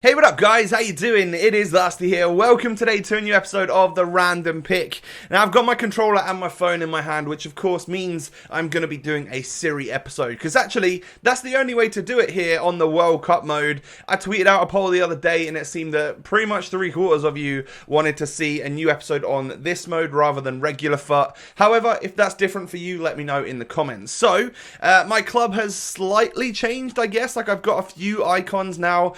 Hey, what up guys? How you doing? It is Dosti here. Welcome today to a new episode of The Random Pick. Now I've got my controller and my phone in my hand, which of course means I'm going to be doing a Siri episode. Because actually, that's the only way to do it here on the World Cup mode. I tweeted out a poll the other day and it seemed that pretty much 3/4 of you wanted to see a new episode on this mode rather than regular FUT. However, if that's different for you, let me know in the comments. So, my club has slightly changed, I guess. Like I've got a few icons now.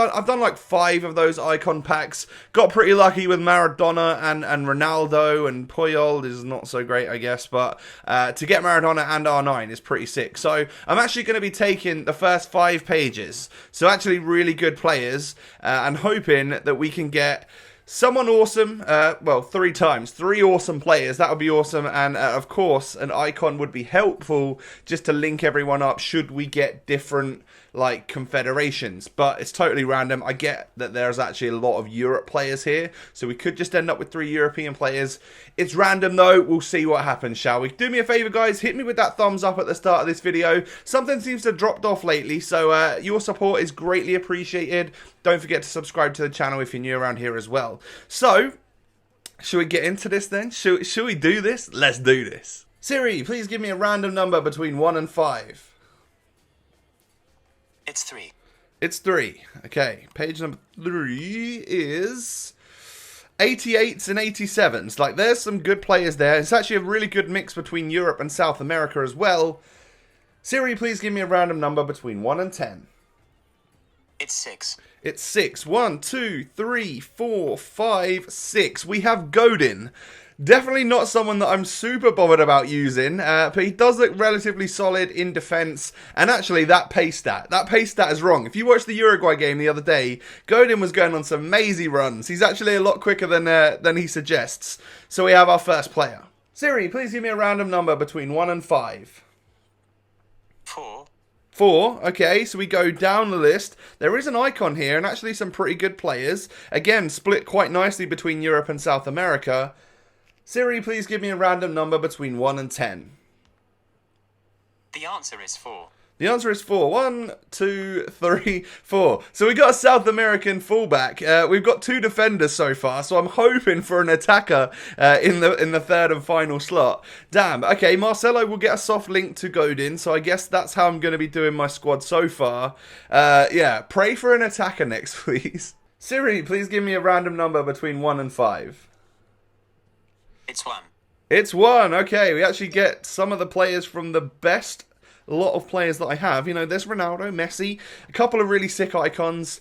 I've done like 5 of those icon packs. Got pretty lucky with Maradona and Ronaldo, and Puyol is not so great, I guess. But to get Maradona and R9 is pretty sick. So I'm actually going to be taking the first 5 pages. So actually really good players and hoping that we can get someone awesome, well, 3 times. 3 awesome players, that would be awesome. And of course, an icon would be helpful just to link everyone up should we get different, like, confederations. But it's totally random. I get that there's actually a lot of Europe players here, so we could just end up with 3 European players. It's random though. We'll see what happens, shall we? Do me a favor, guys. Hit me with that thumbs up at the start of this video. Something seems to have dropped off lately, so your support is greatly appreciated. Don't forget to subscribe to the channel if you're new around here as well. So, should we get into this then? Should we do this? Let's do this. Siri, please give me a random number between 1 and 5. It's 3. It's 3. Okay, page number 3 is 88s and 87s. Like, there's some good players there. It's actually a really good mix between Europe and South America as well. Siri, please give me a random number between 1 and 10. It's 6. It's 6. 1, 2, 3, 4, 5, 6. We have Goad. Definitely not someone that I'm super bothered about using, but he does look relatively solid in defence. And actually, that pace stat is wrong. If you watched the Uruguay game the other day, Goad was going on some mazy runs. He's actually a lot quicker than he suggests. So we have our first player. Siri, please give me a random number between 1 and 5. 4. 4, okay, so we go down the list. There is an icon here, and actually some pretty good players. Again, split quite nicely between Europe and South America. Siri, please give me a random number between 1 and 10. The answer is 4. The answer is 4. 1, 2, 3, 4. So we got a South American fullback. We've got 2 defenders so far, so I'm hoping for an attacker in the third and final slot. Damn. Okay, Marcelo will get a soft link to Goad, so I guess that's how I'm going to be doing my squad so far. Yeah, pray for an attacker next, please. Siri, please give me a random number between 1 and 5. It's 1. It's 1. Okay, we actually get some of the players from the best lot of players that I have. You know, there's Ronaldo, Messi, a couple of really sick icons.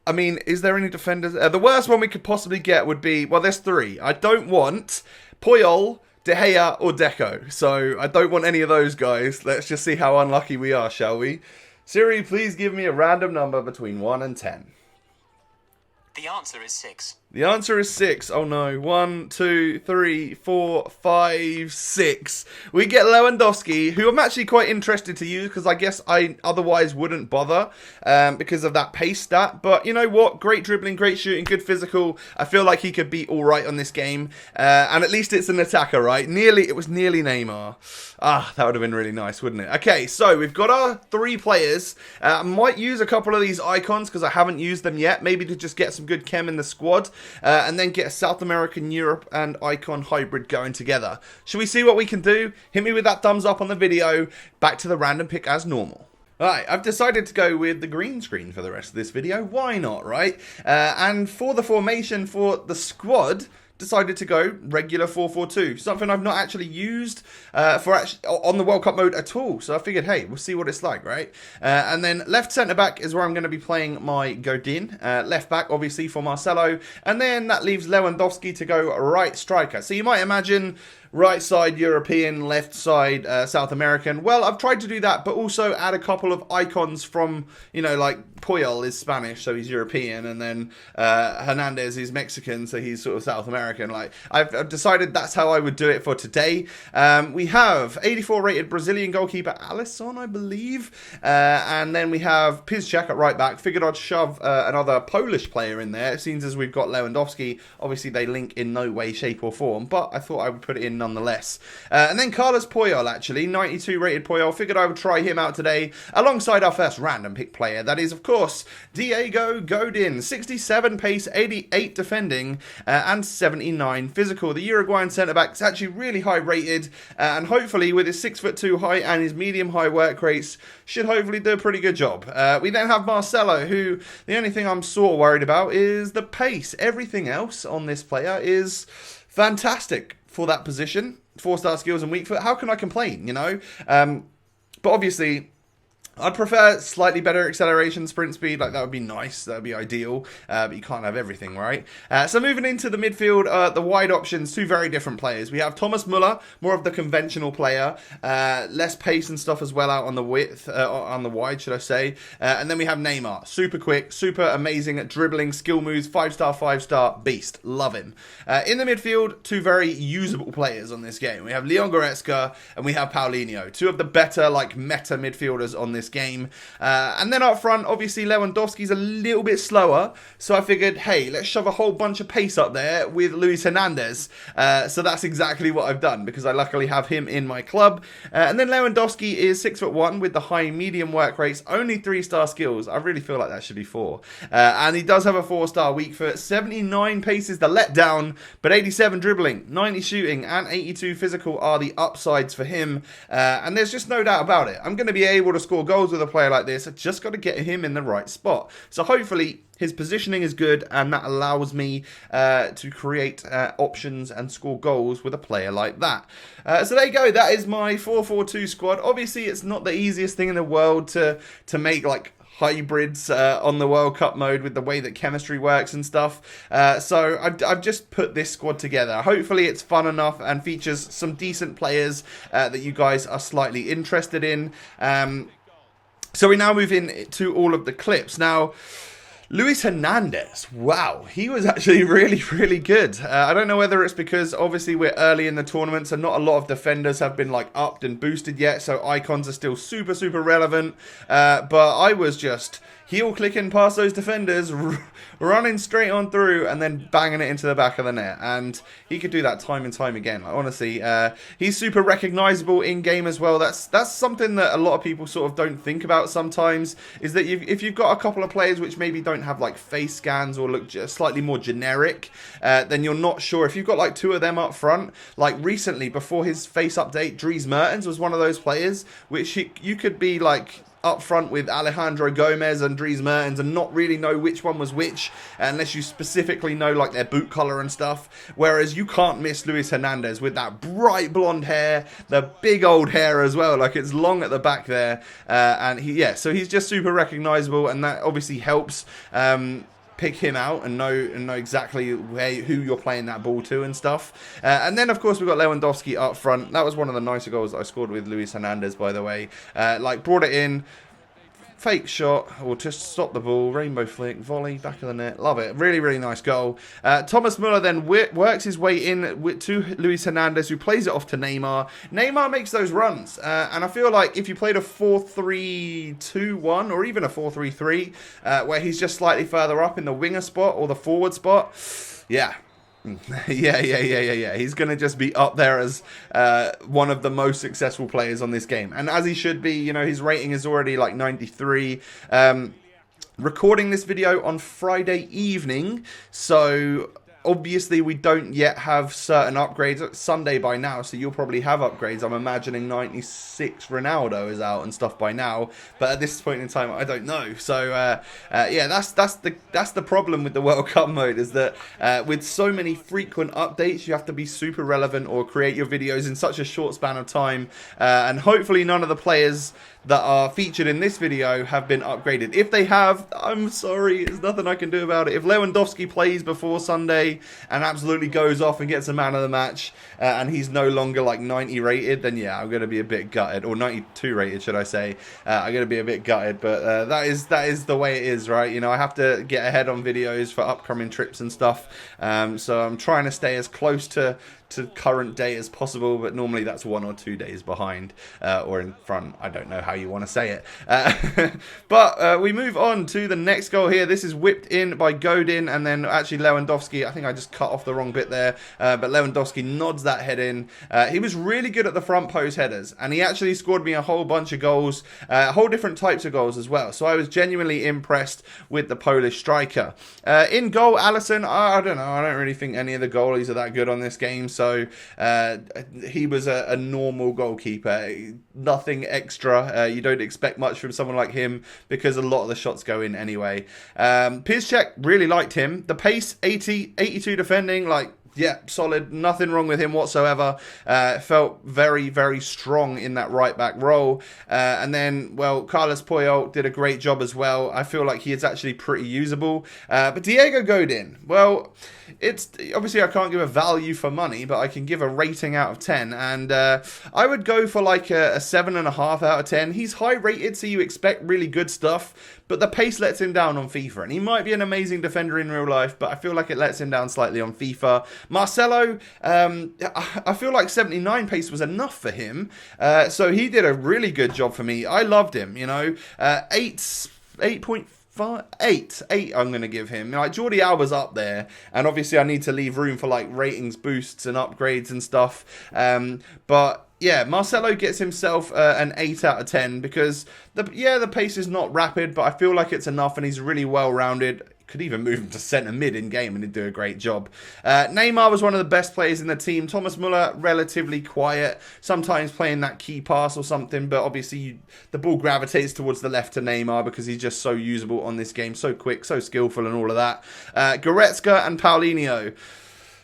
I mean, is there any defenders? The worst one we could possibly get would be, well, there's 3. I don't want Puyol, De Gea, or Deco. So I don't want any of those guys. Let's just see how unlucky we are, shall we? Siri, please give me a random number between 1 and 10. The answer is 6. The answer is 6. Oh no. 1, 2, 3, 4, 5, 6. We get Lewandowski, who I'm actually quite interested to use because I guess I otherwise wouldn't bother because of that pace stat. But you know what? Great dribbling, great shooting, good physical. I feel like he could be alright on this game. And at least it's an attacker, right? It was nearly Neymar. Ah, that would have been really nice, wouldn't it? Okay, so we've got our 3 players. I might use a couple of these icons because I haven't used them yet. Maybe to just get some good chem in the squad. And then get a South American, Europe, and icon hybrid going together. Should we see what we can do? Hit me with that thumbs up on the video. Back to the random pick as normal. Alright, I've decided to go with the green screen for the rest of this video. Why not, right? And for the formation for the squad, decided to go regular 4-4-2. Something I've not actually used on the World Cup mode at all. So I figured, hey, we'll see what it's like, right? And then left centre-back is where I'm going to be playing my Goad. Left back, obviously, for Marcelo. And then that leaves Lewandowski to go right striker. So you might imagine right side European, left side South American. Well, I've tried to do that, but also add a couple of icons from, you know, like Puyol is Spanish, so he's European, and then Hernandez is Mexican, so he's sort of South American. Like, I've decided that's how I would do it for today. We have 84 rated Brazilian goalkeeper Alisson, I believe, and then we have Piszczek at right back. Figured I'd shove another Polish player in there, it seems as we've got Lewandowski. Obviously, they link in no way, shape, or form, but I thought I would put it in nonetheless. And then Carlos Puyol, actually, 92 rated Puyol. Figured I would try him out today alongside our first random pick player. That is, of course, Diego Godin, 67 pace, 88 defending, and 79 physical. The Uruguayan centre-back is actually really high rated, and hopefully with his 6'2" height and his medium-high work rates, should hopefully do a pretty good job. We then have Marcelo, who the only thing I'm sort of worried about is the pace. Everything else on this player is fantastic for that position. 4-star skills and weak foot. How can I complain, you know? But obviously, I'd prefer slightly better acceleration, sprint speed. Like, that would be nice. That would be ideal. But you can't have everything, right? So moving into the midfield, the wide options, two very different players. We have Thomas Muller, more of the conventional player. Less pace and stuff as well out on the width, on the wide, should I say. And then we have Neymar. Super quick, super amazing at dribbling, skill moves, 5-star beast. Love him. In the midfield, two very usable players on this game. We have Leon Goretzka and we have Paulinho. Two of the better, like, meta midfielders on this game. And then up front, obviously Lewandowski's a little bit slower, so I figured, hey, let's shove a whole bunch of pace up there with Luis Hernandez. So that's exactly what I've done, because I luckily have him in my club. And then Lewandowski is 6'1" with the high medium work rates, only 3-star skills. I really feel like that should be 4. And he does have a 4-star weak foot, 79 pace is the letdown, but 87 dribbling, 90 shooting, and 82 physical are the upsides for him. And there's just no doubt about it. I'm going to be able to score goals with a player like this. I just got to get him in the right spot. So hopefully his positioning is good, and that allows me to create options and score goals with a player like that. So there you go. That is my 4-4-2 squad. Obviously, it's not the easiest thing in the world to make like hybrids on the World Cup mode with the way that chemistry works and stuff. So I've just put this squad together. Hopefully it's fun enough and features some decent players that you guys are slightly interested in. So we now move in to all of the clips. Now, Luis Hernandez, wow, he was actually really, really good. I don't know whether it's because obviously we're early in the tournament, so not a lot of defenders have been like upped and boosted yet, so icons are still super, super relevant. But I was just heel clicking past those defenders, running straight on through, and then banging it into the back of the net. And he could do that time and time again. Like, honestly, he's super recognizable in game as well. That's something that a lot of people sort of don't think about sometimes. Is that if you've got a couple of players which maybe don't have like face scans or look just slightly more generic, then you're not sure. If you've got like two of them up front, like recently before his face update, Dries Mertens was one of those players which you could be like up front with Alejandro Gomez and Dries Mertens and not really know which one was which unless you specifically know like their boot colour and stuff. Whereas you can't miss Luis Hernandez with that bright blonde hair, the big old hair as well, like it's long at the back there, and so he's just super recognisable, and that obviously helps pick him out and know exactly who you're playing that ball to and stuff. And then, of course, we've got Lewandowski up front. That was one of the nicer goals that I scored with Luis Hernandez, by the way. Like, brought it in, fake shot, or just stop the ball, rainbow flick, volley, back of the net. Love it. Really, really nice goal. Thomas Muller then works his way in to Luis Hernandez, who plays it off to Neymar. Neymar makes those runs, and I feel like if you played a 4-3-2-1 or even a 4-3-3, where he's just slightly further up in the winger spot or the forward spot, yeah. He's going to just be up there as one of the most successful players on this game. And as he should be, you know, his rating is already like 93. Recording this video on Friday evening, so obviously we don't yet have certain upgrades. It's Sunday by now, so you'll probably have upgrades. I'm imagining 96 Ronaldo is out and stuff by now, but at this point in time I don't know. So that's the problem with the World Cup mode, is that with so many frequent updates you have to be super relevant or create your videos in such a short span of time, and hopefully none of the players that are featured in this video have been upgraded. If they have, I'm sorry, there's nothing I can do about it. If Lewandowski plays before Sunday and absolutely goes off and gets a man of the match, and he's no longer like 90 rated, then yeah, I'm going to be a bit gutted, or 92 rated, should I say. I'm going to be a bit gutted, but that is the way it is, right? You know, I have to get ahead on videos for upcoming trips and stuff, so I'm trying to stay as close to to current day as possible, but normally that's 1 or 2 days behind or in front. I don't know how you want to say it. But we move on to the next goal here. This is whipped in by Goad, and then actually Lewandowski. I think I just cut off the wrong bit there, but Lewandowski nods that head in. He was really good at the front post headers, and he actually scored me a whole bunch of goals, whole different types of goals as well. So I was genuinely impressed with the Polish striker. In goal, Alisson, I don't know. I don't really think any of the goalies are that good on this game. So he was a normal goalkeeper. Nothing extra. You don't expect much from someone like him because a lot of the shots go in anyway. Piszczek, really liked him. The pace, 80, 82 defending, like, yeah, solid. Nothing wrong with him whatsoever. Felt very, very strong in that right-back role. And then, well, Carlos Puyol did a great job as well. I feel like he is actually pretty usable. But Diego Godin, well, it's obviously I can't give a value for money, but I can give a rating out of 10. And I would go for like a 7.5 out of 10. He's high rated, so you expect really good stuff. But the pace lets him down on FIFA. And he might be an amazing defender in real life, but I feel like it lets him down slightly on FIFA. Marcelo, I feel like 79 pace was enough for him. So he did a really good job for me. I loved him, you know. 8.5. 8 I'm going to give him. Like, Jordi Alba's up there, and obviously I need to leave room for like ratings boosts and upgrades and stuff. But yeah, Marcelo gets himself an 8 out of 10 because the pace is not rapid, but I feel like it's enough, and he's really well rounded. Could even move him to centre mid in game and he'd do a great job. Neymar was one of the best players in the team. Thomas Muller, relatively quiet, sometimes playing that key pass or something, but obviously the ball gravitates towards the left to Neymar because he's just so usable on this game, so quick, so skillful and all of that. Goretzka and Paulinho.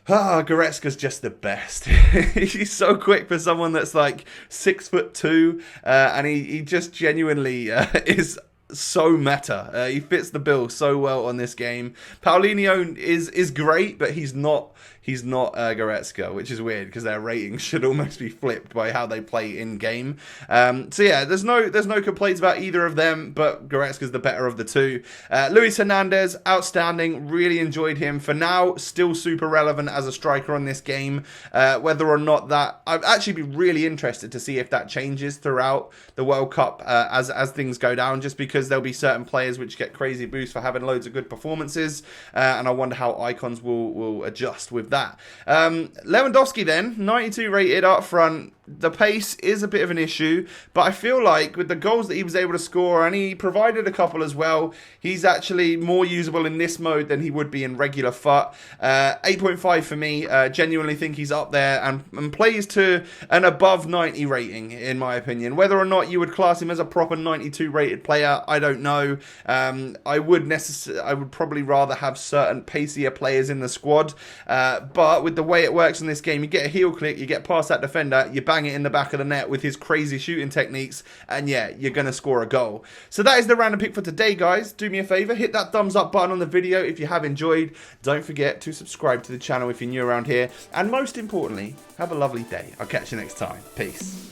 Goretzka's just the best. He's so quick for someone that's like 6'2", and he just genuinely is so meta. He fits the bill so well on this game. Paulinho is great, but he's not Goretzka, which is weird because their ratings should almost be flipped by how they play in game. So yeah, there's no complaints about either of them, but Goretzka's the better of the two. Luis Hernandez, outstanding. Really enjoyed him. For now, still super relevant as a striker on this game. Whether or not that, I'd actually be really interested to see if that changes throughout the World Cup as things go down, just because there'll be certain players which get crazy boosts for having loads of good performances, and I wonder how icons will adjust with that. Lewandowski then, 92 rated up front. The pace is a bit of an issue, but I feel like with the goals that he was able to score, and he provided a couple as well, he's actually more usable in this mode than he would be in regular FUT. 8.5 for me. Genuinely think he's up there and plays to an above 90 rating, in my opinion. Whether or not you would class him as a proper 92 rated player, I don't know. I would probably rather have certain pacier players in the squad, but with the way it works in this game, you get a heel click, you get past that defender, you bang it in the back of the net with his crazy shooting techniques, and yeah, you're going to score a goal. So that is the random pick for today, guys. Do me a favor, hit that thumbs up button on the video if you have enjoyed. Don't forget to subscribe to the channel if you're new around here, and most importantly, have a lovely day. I'll catch you next time. Peace.